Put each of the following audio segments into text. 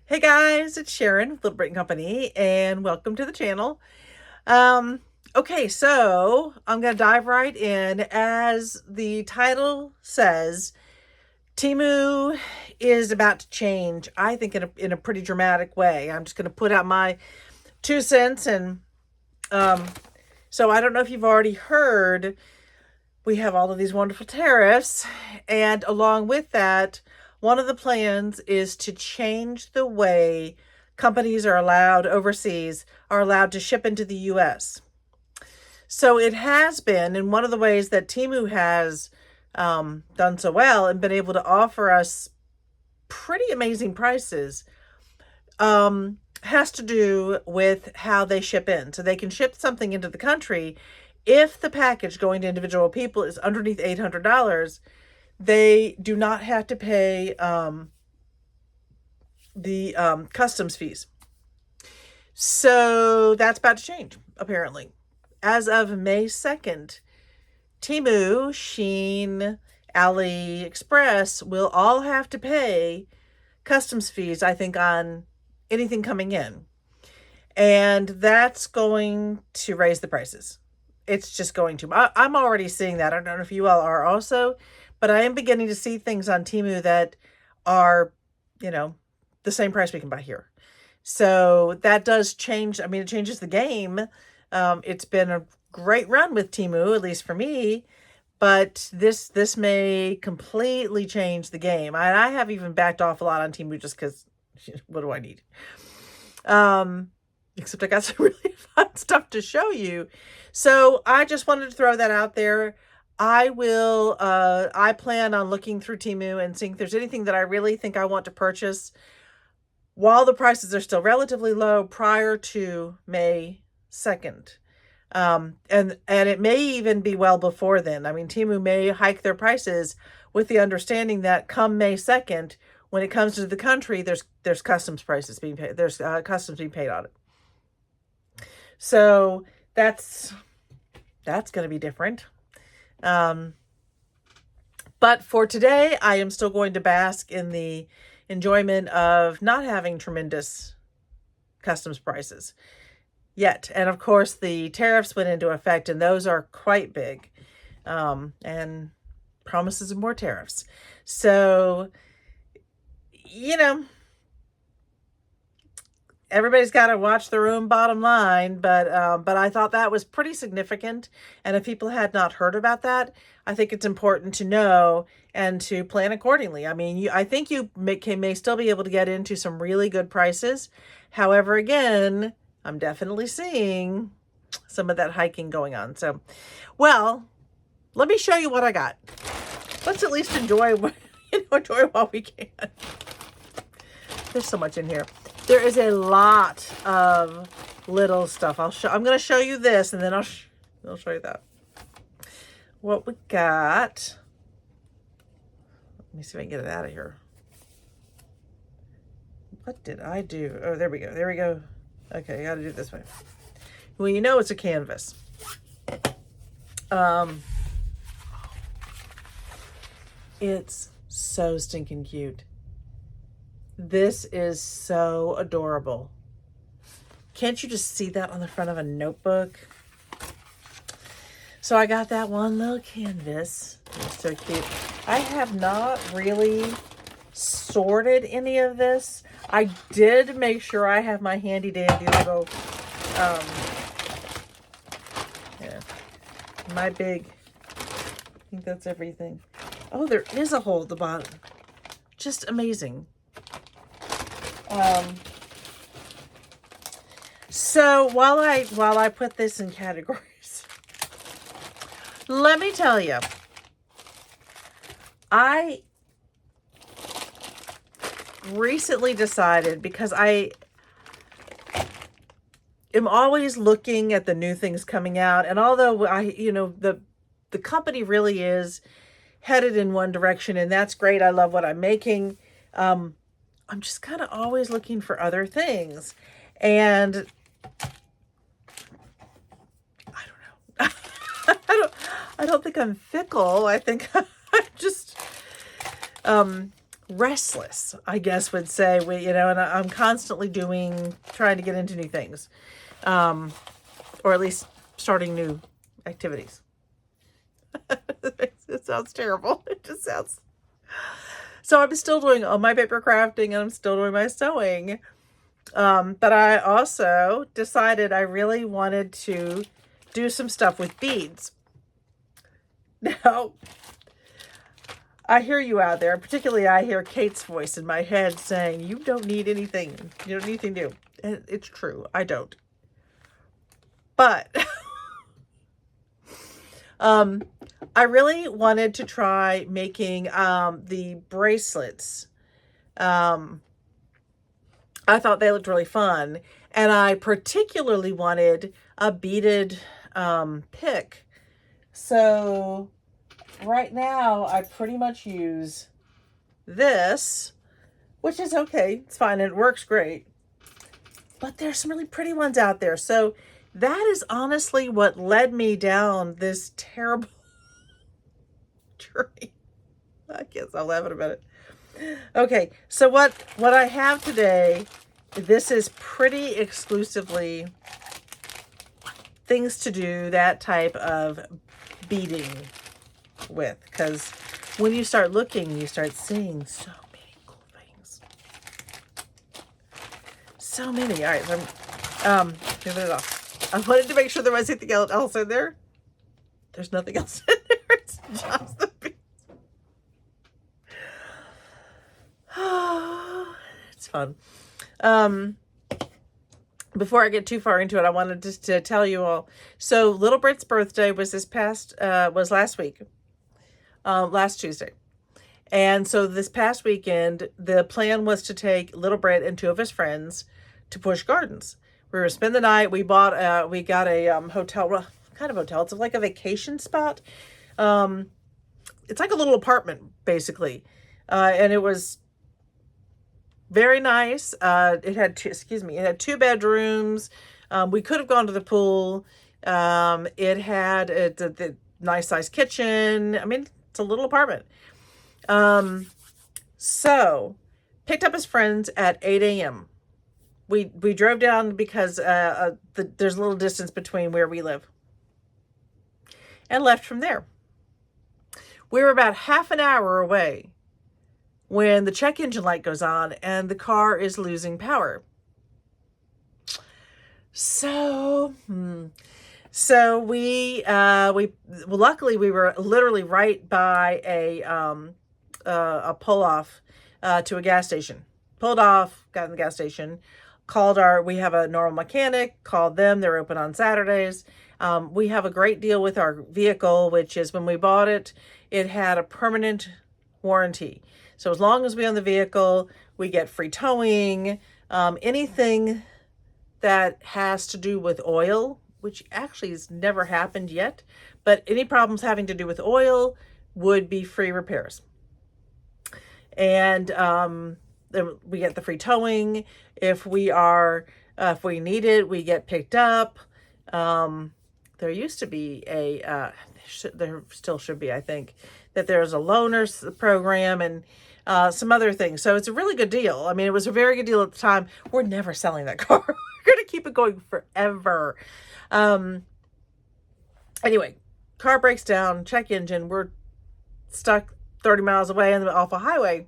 Hey guys, it's Sharon with Little Britain Company, and welcome to the channel. Okay, so I'm gonna dive right in. As the title says, Temu is about to change, I think in a pretty dramatic way. I'm just gonna put out my 2 cents, and so I don't know if you've already heard, we have all of these wonderful tariffs, and along with that, one of the plans is to change the way companies are allowed overseas are allowed to ship into the US. So it has been, and one of the ways that Temu has done so well and been able to offer us pretty amazing prices, has to do with how they ship in. So they can ship something into the country. If the package going to individual people is underneath $800, they do not have to pay the customs fees. So that's about to change, apparently. As of May 2nd, Temu, Shein, AliExpress will all have to pay customs fees, I think, on anything coming in. And that's going to raise the prices. It's just going to. I'm already seeing that. I don't know if you all are also, but I am beginning to see things on Temu that are, the same price we can buy here. So that does change. I mean, it changes the game. It's been a great run with Temu, at least for me, but this may completely change the game. I have even backed off a lot on Temu just because, what do I need? Except I got some really fun stuff to show you. So I just wanted to throw that out there. I plan on looking through Temu and seeing if there's anything that I really think I want to purchase while the prices are still relatively low prior to May 2nd. And it may even be well before then. I mean, Temu may hike their prices with the understanding that come May 2nd, when it comes to the country, there's customs prices being paid. There's customs being paid on it. So that's going to be different. But for today, I am still going to bask in the enjoyment of not having tremendous customs prices yet. And of course, the tariffs went into effect, and those are quite big, and promises of more tariffs. So, everybody's got to watch their own bottom line, but I thought that was pretty significant. And if people had not heard about that, I think it's important to know and to plan accordingly. I mean, I think you may still be able to get into some really good prices. However, again, I'm definitely seeing some of that hiking going on. So, well, let me show you what I got. Let's at least enjoy while we can. There's so much in here. There is a lot of little stuff. I'm going to show you this, and then I'll show you that. What we got. Let me see if I can get it out of here. What did I do? Oh, there we go. There we go. Okay, I got to do it this way. Well, it's a canvas. It's so stinking cute. This is so adorable. Can't you just see that on the front of a notebook? So I got that one little canvas. It's so cute. I have not really sorted any of this. I did make sure I have my handy dandy little, my big, I think that's everything. Oh, there is a hole at the bottom. Just amazing. So while I put this in categories, let me tell you, I recently decided, because I am always looking at the new things coming out, and although the company really is headed in one direction, and that's great. I love what I'm making. I'm just kind of always looking for other things. And I don't know. I don't think I'm fickle. I think I'm just restless, I guess would say. And I'm constantly trying to get into new things, or at least starting new activities. It sounds terrible. It just sounds. So I'm still doing all my paper crafting and I'm still doing my sewing. But I also decided I really wanted to do some stuff with beads. Now, I hear you out there. Particularly, I hear Kate's voice in my head saying, you don't need anything. You don't need anything new. And it's true. I don't. But I really wanted to try making the bracelets. I thought they looked really fun. And I particularly wanted a beaded pick. So right now I pretty much use this, which is okay. It's fine. It works great. But there's some really pretty ones out there. So that is honestly what led me down this terrible journey. I guess I'll laugh about it. Okay, so what I have today, this is pretty exclusively things to do that type of beading with, because when you start looking, you start seeing so many cool things. So many. All right, so give it off. I wanted to make sure there was anything else in there. There's nothing else in there. It's just the beads. It's fun. Before I get too far into it, I wanted just to tell you all. So Little Brit's birthday was was last week, last Tuesday. And so this past weekend, the plan was to take Little Brit and two of his friends to Busch Gardens. We were to spend the night. We got a hotel, kind of hotel. It's like a vacation spot. It's like a little apartment, basically. And it was very nice. It had two bedrooms. We could have gone to the pool. It had the nice sized kitchen. I mean, it's a little apartment. So picked up his friends at 8 a.m. We drove down because there's a little distance between where we live, and left from there. We were about half an hour away when the check engine light goes on and the car is losing power. So we luckily we were literally right by a pull off to a gas station. Pulled off, got in the gas station, we have a normal mechanic, called them. They're open on Saturdays. We have a great deal with our vehicle, which is when we bought it, it had a permanent warranty. So as long as we own the vehicle, we get free towing. Anything that has to do with oil, which actually has never happened yet, but any problems having to do with oil would be free repairs. And we get the free towing. If we need it, we get picked up. There used to be there still should be, I think, that there's a loaner program and some other things. So it's a really good deal. I mean, it was a very good deal at the time. We're never selling that car. We're going to keep it going forever. Anyway, car breaks down, check engine. We're stuck 30 miles away off a highway.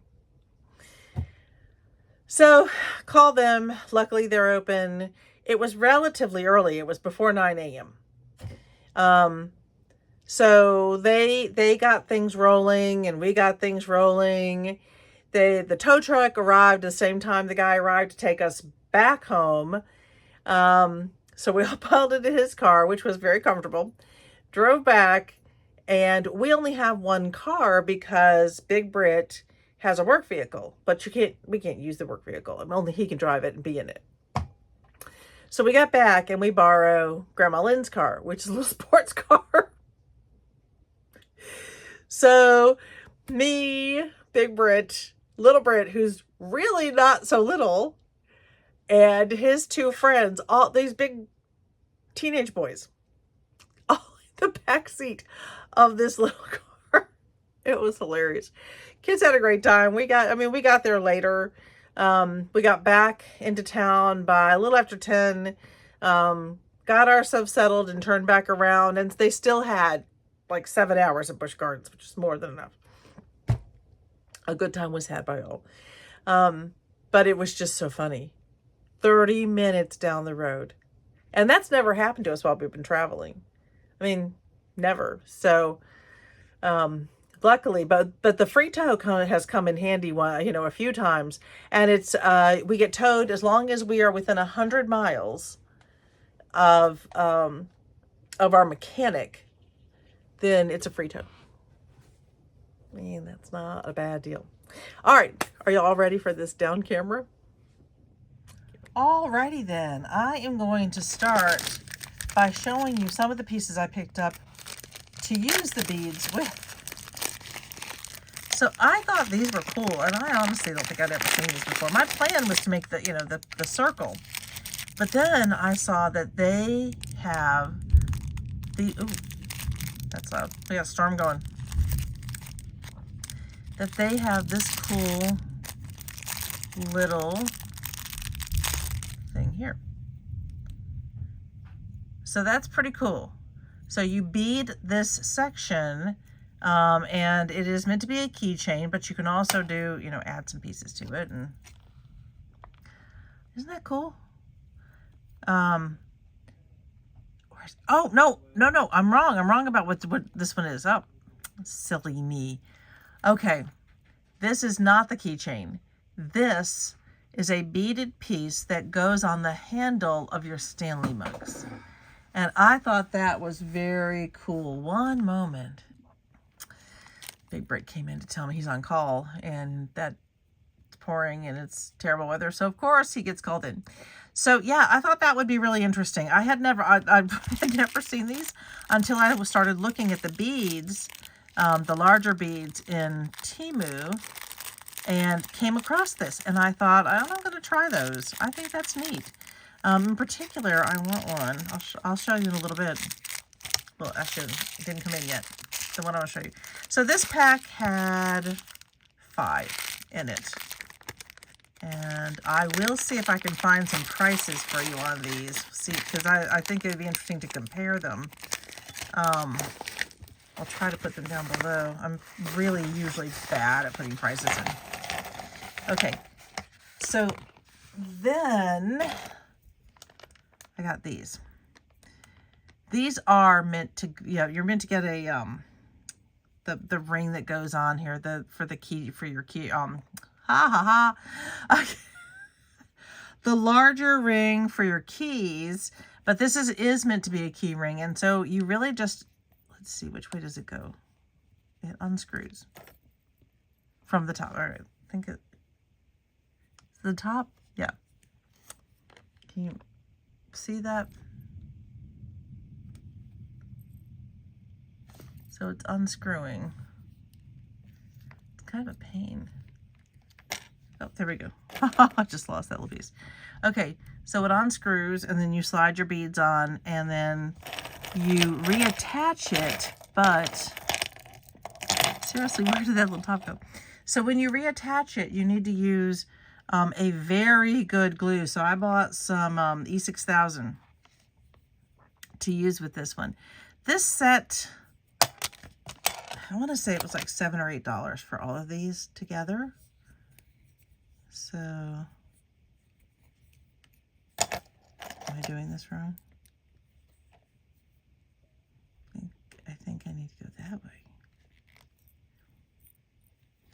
So call them. Luckily, they're open. It was relatively early. It was before 9 a.m. So they got things rolling and we got things rolling. The tow truck arrived at the same time the guy arrived to take us back home. So we all piled into his car, which was very comfortable, drove back, and we only have one car because Big Brit has a work vehicle, but we can't use the work vehicle. I mean, only he can drive it and be in it. So we got back and we borrow Grandma Lynn's car, which is a little sports car. So me, Big Brit, Little Brit, who's really not so little, and his two friends, all these big teenage boys, all in the back seat of this little car. It was hilarious. Kids had a great time. We got there later. We got back into town by a little after 10. Got ourselves settled and turned back around, and they still had like 7 hours at Busch Gardens, which is more than enough. A good time was had by all. But it was just so funny. 30 minutes down the road. And that's never happened to us while we've been traveling. I mean, never. So, luckily, but the free tow has come in handy a few times, and it's we get towed as long as we are within 100 miles of our mechanic, then it's a free tow. I mean, that's not a bad deal. All right, are you all ready for this down camera? Alrighty then, I am going to start by showing you some of the pieces I picked up to use the beads with. So I thought these were cool, and I honestly don't think I'd ever seen these before. My plan was to make the circle, but then I saw that they have the, ooh, that's loud. We got a storm going. That they have this cool little thing here. So that's pretty cool. So you bead this section, and it is meant to be a keychain, but you can also do, add some pieces to it. And isn't that cool? Oh, no, I'm wrong. I'm wrong about what this one is. Oh, silly me. Okay, this is not the keychain. This is a beaded piece that goes on the handle of your Stanley mugs. And I thought that was very cool. One moment. Big Break came in to tell me he's on call, and that's pouring and it's terrible weather. So of course he gets called in. So yeah, I thought that would be really interesting. I had never seen these until I started looking at the beads, the larger beads in Temu, and came across this. And I thought, I'm going to try those. I think that's neat. In particular, I want one. I'll show you in a little bit. Well, actually, it didn't come in yet. The one I want to show you. So this pack had 5 in it. And I will see if I can find some prices for you on these. See, because I think it would be interesting to compare them. I'll try to put them down below. I'm really usually bad at putting prices in. Okay. So then I got these. These are meant to, you're meant to get a the ring that goes on here, for your key, the larger ring for your keys, but this is meant to be a key ring, and so you really just, let's see, which way does it go? It unscrews from the top. All right, I think it's the top. Yeah. Can you see that? So it's unscrewing. It's kind of a pain. Oh, there we go. I just lost that little piece. Okay, so it unscrews, and then you slide your beads on, and then you reattach it, but seriously, where did that little top go? So when you reattach it, you need to use a very good glue. So I bought some E6000 to use with this one. This set, I want to say it was like $7 or $8 for all of these together. So, am I doing this wrong? I think I need to go that way.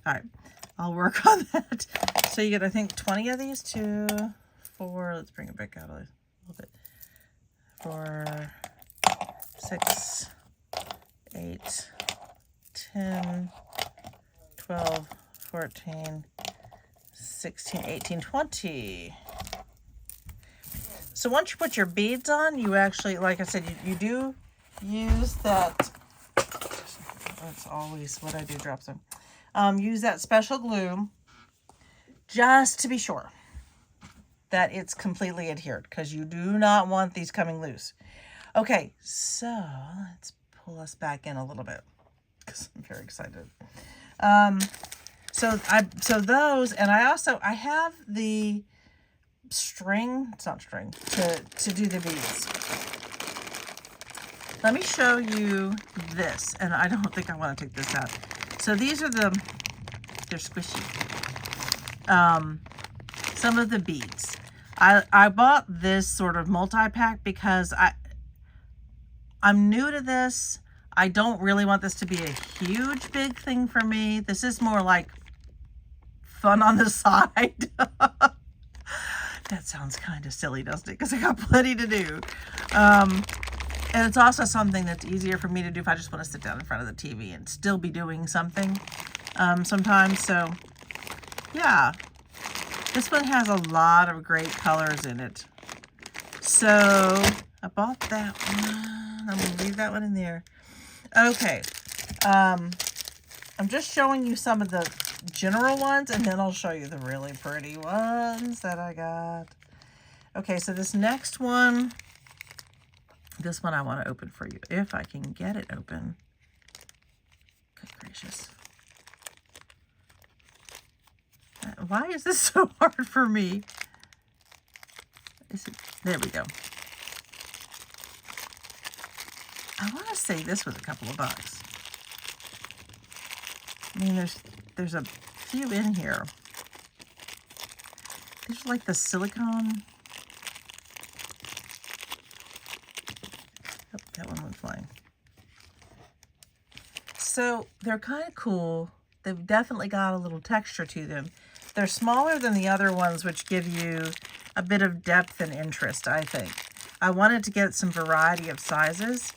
All right, I'll work on that. So you get, I think, 20 of these, 2, 4, let's bring it back out a little bit. 4, 6, 8, 10, 12, 14, 16, 18, 20. So once you put your beads on, you actually, like I said, you do use that. That's always what I do, drop some. Use that special glue just to be sure that it's completely adhered, because you do not want these coming loose. Okay, so let's pull us back in a little bit. because I'm very excited. So those, and I have the string, it's not string, to do the beads. Let me show you this, and I don't think I want to take this out. So these are they're squishy. Some of the beads. I bought this sort of multi-pack because I'm new to this. I don't really want this to be a huge, big thing for me. This is more like fun on the side. That sounds kind of silly, doesn't it? Because I got plenty to do. And it's also something that's easier for me to do if I just want to sit down in front of the TV and still be doing something sometimes. So, yeah. This one has a lot of great colors in it. So, I bought that one. I'm going to leave that one in there. Okay. I'm just showing you some of the general ones, and then I'll show you the really pretty ones that I got. Okay, so this next one, I want to open for you, if I can get it open. Good gracious. Why is this so hard for me? There we go. I want to say this was a couple of bucks. I mean, there's a few in here. These are like the silicone. Oh, that one went flying. So they're kind of cool. They've definitely got a little texture to them. They're smaller than the other ones, which give you a bit of depth and interest, I think. I wanted to get some variety of sizes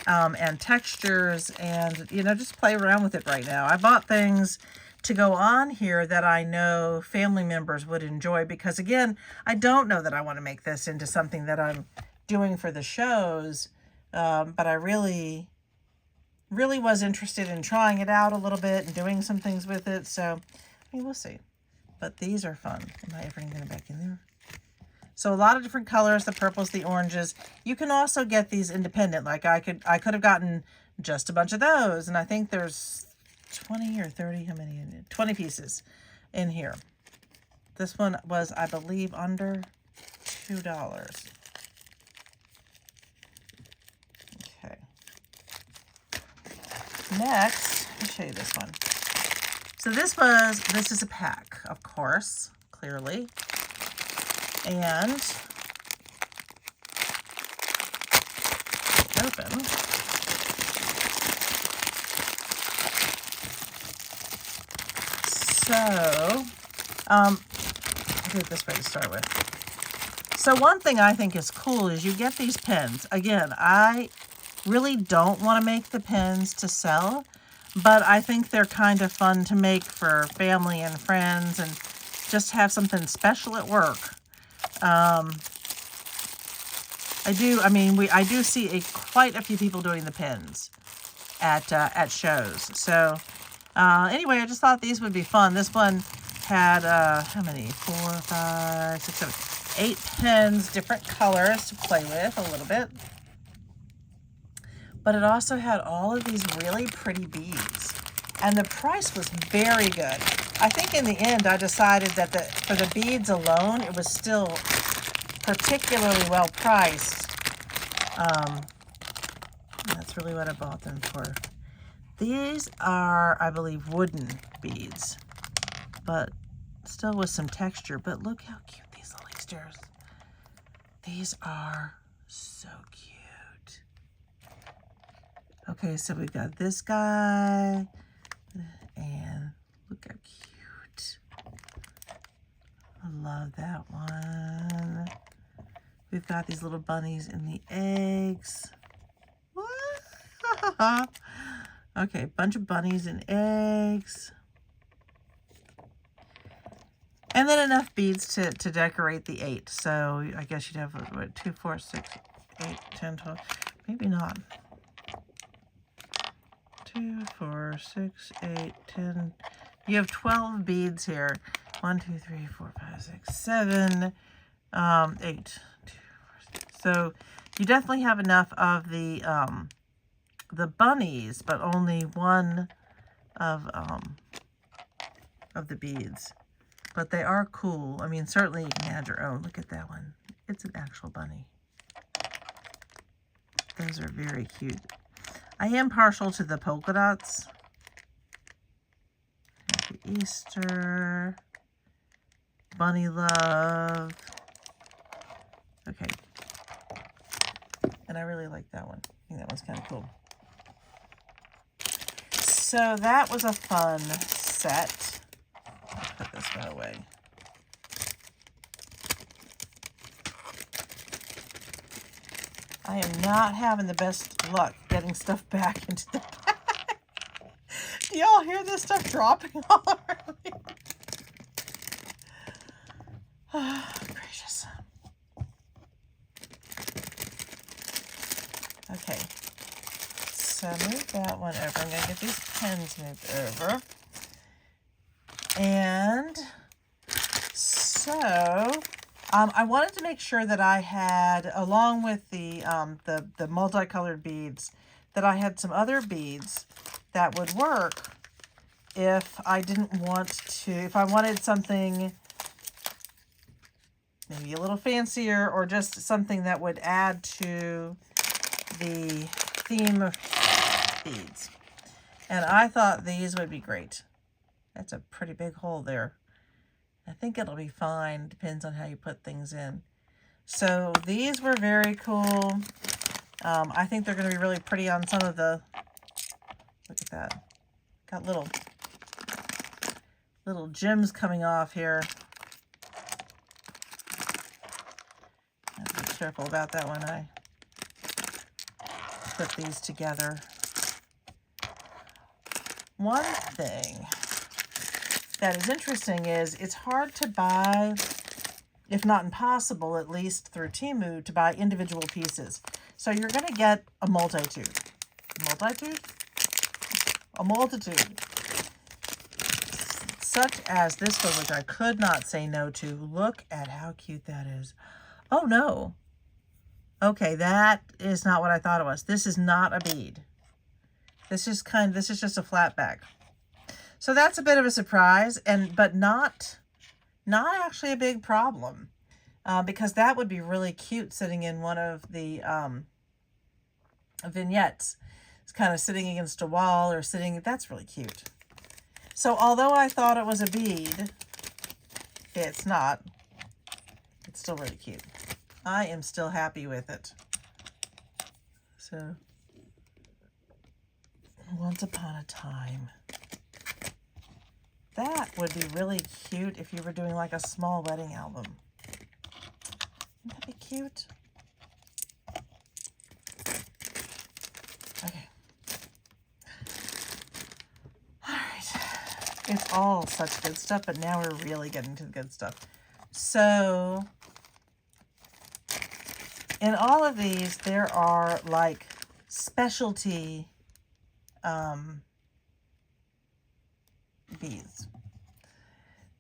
and textures and, you know, just play around with it right now. I bought things to go on here that I know family members would enjoy because, again, I don't know that I want to make this into something that I'm doing for the shows, but I really was interested in trying it out a little bit and doing some things with it. So, I mean, we'll see. But these are fun. Am I ever going to get it back in there? So a lot of different colors, the purples, the oranges. You can also get these independent. Like I could have gotten just a bunch of those. And I think there's 20 or 30, how many in it? 20 pieces in here. This one was, I believe, under $2. Okay. Next, let me show you this one. So this is a pack, of course, clearly. And open. So, I'll do it this way to start with. So one thing I think is cool is you get these pins. Again, I really don't want to make the pins to sell, but I think they're kind of fun to make for family and friends and just have something special at work. I do see quite a few people doing the pins at shows. So anyway, I just thought these would be fun. This one had how many? 4, 5, 6, 7, 8 pins, different colors to play with a little bit. But it also had all of these really pretty beads, and the price was very good. I think in the end I decided that for the beads alone, it was still particularly well priced. That's really what I bought them for. These are, I believe, wooden beads, but still with some texture. But look how cute these little Easters. These are so cute. Okay, so we've got this guy, and look how cute. I love that one. We've got these little bunnies in the eggs. Okay, bunch of bunnies and eggs. And then enough beads to decorate the 8. So I guess you'd have, what, 2, 4, 6, 8, 10, 12. Maybe not. 2, 4, 6, 8, 10. You have 12 beads here. 1, 2, 3, 4, 5, 6, 7, 8. 2, 4, 6. So you definitely have enough of the the bunnies, but only one of the beads. But they are cool. I mean, certainly you can add your own. Look at that one. It's an actual bunny. Those are very cute. I am partial to the polka dots. Happy Easter. Bunny love. Okay. And I really like that one. I think that one's kind of cool. So that was a fun set. I'll put this one away. I am not having the best luck getting stuff back into the bag. Do y'all hear this stuff dropping all around me? Oh, gracious. Okay. So move that one over. I'm going to get these pens moved over. And so I wanted to make sure that I had, along with the multicolored beads, that I had some other beads that would work if I didn't want to, if I wanted something maybe a little fancier, or just something that would add to the theme of beads. And I thought these would be great. That's a pretty big hole there. I think it'll be fine. Depends on how you put things in. So these were very cool. I think they're going to be really pretty on some of the, look at that. Got little gems coming off here. I have to be careful about that when I put these together. One thing that is interesting is it's hard to buy, if not impossible, at least through Temu, to buy individual pieces. So you're going to get a multitude. A multitude. Such as this one, which I could not say no to. Look at how cute that is. Oh, no. Okay, that is not what I thought it was. This is not a bead. This is just a flat back. So that's a bit of a surprise, but not actually a big problem, because that would be really cute sitting in one of the vignettes. It's kind of sitting against a wall or sitting. That's really cute. So although I thought it was a bead, it's not. It's still really cute. I am still happy with it. So, once upon a time. That would be really cute if you were doing like a small wedding album. Wouldn't that be cute? Okay. All right. It's all such good stuff, but now we're really getting to the good stuff. So, in all of these, there are like specialty beads.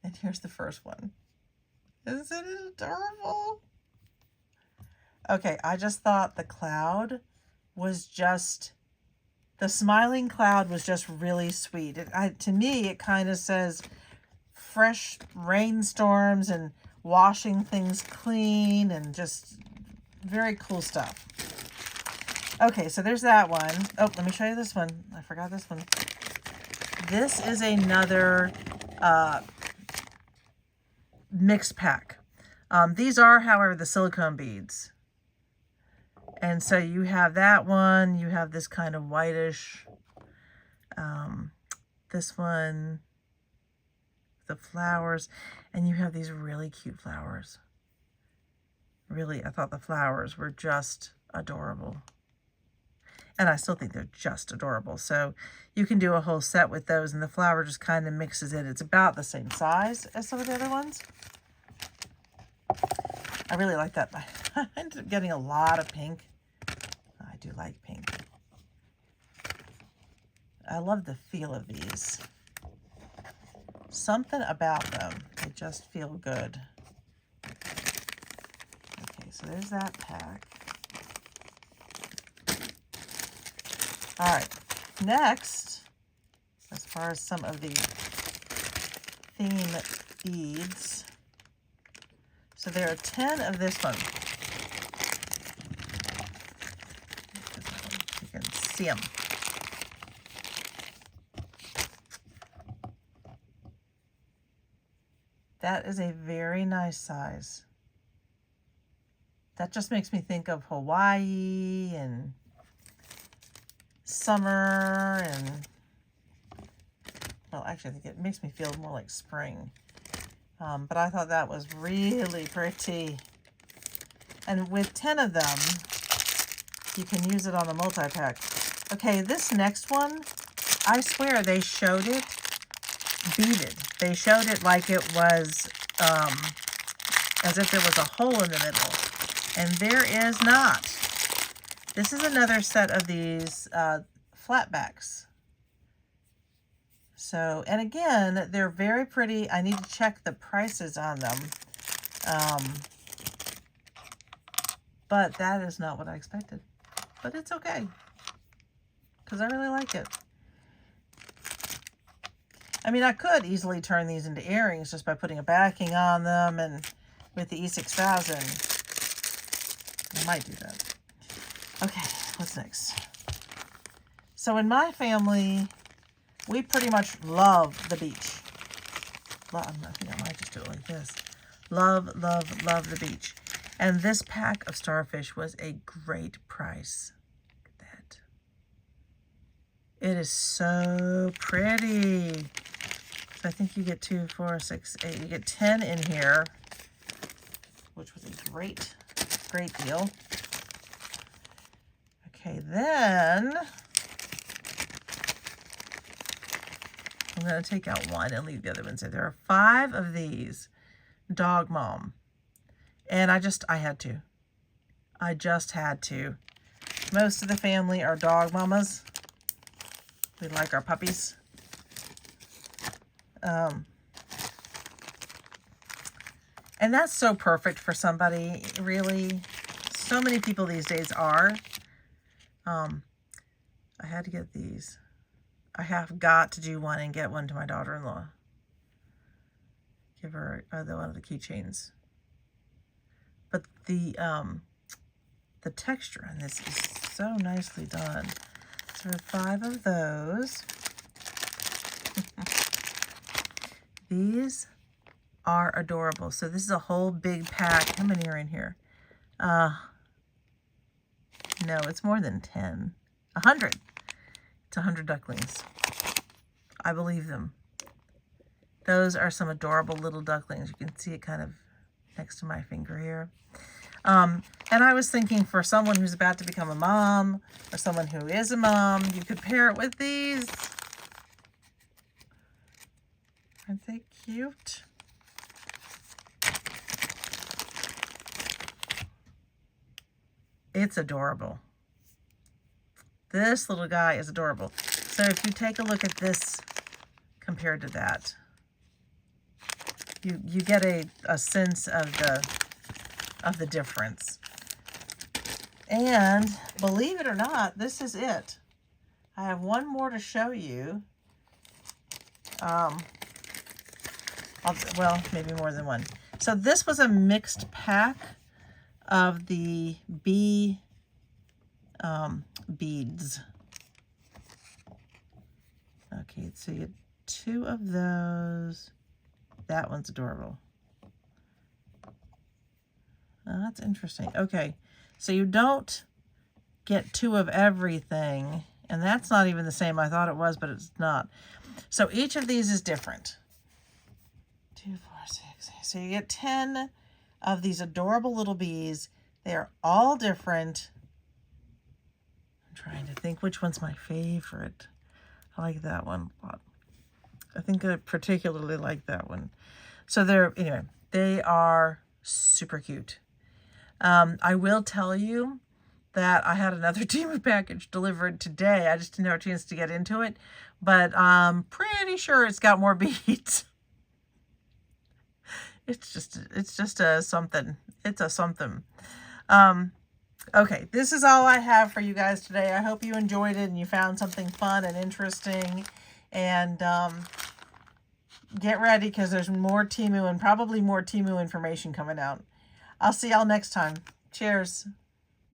And here's the first one. Isn't it adorable? Okay, I just thought the cloud was just, the smiling cloud was just really sweet. To me, it kind of says fresh rainstorms and washing things clean and just very cool stuff. Okay, so there's that one. Oh, let me show you this one. I forgot this one. This is another mixed pack. These are, however, the silicone beads. And so you have that one. You have this kind of whitish. This one, the flowers. And you have these really cute flowers. Really, I thought the flowers were just adorable. And I still think they're just adorable. So you can do a whole set with those, and the flower just kind of mixes in. It's about the same size as some of the other ones. I really like that. I ended up getting a lot of pink. I do like pink. I love the feel of these. Something about them. They just feel good. Okay, so there's that pack. All right, next, as far as some of the theme beads, so there are 10 of this one. You can see them. That is a very nice size. That just makes me think of Hawaii and summer and, well, actually I think it makes me feel more like spring. But I thought that was really pretty. And with 10 of them, you can use it on a multi-pack. Okay, this next one, I swear they showed it beaded. They showed it like it was, as if there was a hole in the middle. And there is not. This is another set of these flatbacks. So, and again, they're very pretty. I need to check the prices on them. But that is not what I expected. But it's okay, because I really like it. I mean, I could easily turn these into earrings just by putting a backing on them, and with the E6000, I might do that. Okay, what's next? So in my family, we pretty much love the beach. I think I might just do it like this. Love, love, love the beach. And this pack of starfish was a great price. Look at that. It is so pretty. So I think you get 2, 4, 6, 8. You get 10 in here, which was a great, great deal. Okay, then I'm going to take out one and leave the other ones in. There are 5 of these Dog Mom. And I just had to. I just had to. Most of the family are dog mamas. We like our puppies. And that's so perfect for somebody, really. So many people these days are. I had to get these. I have got to do one and get one to my daughter-in-law. Give her one of the keychains. But the texture on this is so nicely done. So 5 of those. These are adorable. So this is a whole big pack. How many are in here? No, it's more than 10. 100. It's 100 ducklings. I believe them. Those are some adorable little ducklings. You can see it kind of next to my finger here. And I was thinking, for someone who's about to become a mom, or someone who is a mom, you could pair it with these. Aren't they cute? It's adorable. This little guy is adorable. So if you take a look at this compared to that, you get a sense of the difference. And believe it or not, this is it. I have one more to show you. Well, maybe more than one. So this was a mixed pack of the bee beads. Okay, so you get 2 of those. That one's adorable. Oh, that's interesting. Okay, so you don't get 2 of everything, and that's not even the same. I thought it was, but it's not. So each of these is different. 2, 4, 6. So you get 10 of these adorable little bees. They are all different. I'm trying to think which one's my favorite. I like that one a lot. I think I particularly like that one. So anyway, they are super cute. I will tell you that I had another Temu package delivered today. I just didn't have a chance to get into it, but I'm pretty sure it's got more beads. It's just a something. It's a something. Okay, this is all I have for you guys today. I hope you enjoyed it and you found something fun and interesting. And get ready because there's more Temu and probably more Temu information coming out. I'll see y'all next time. Cheers.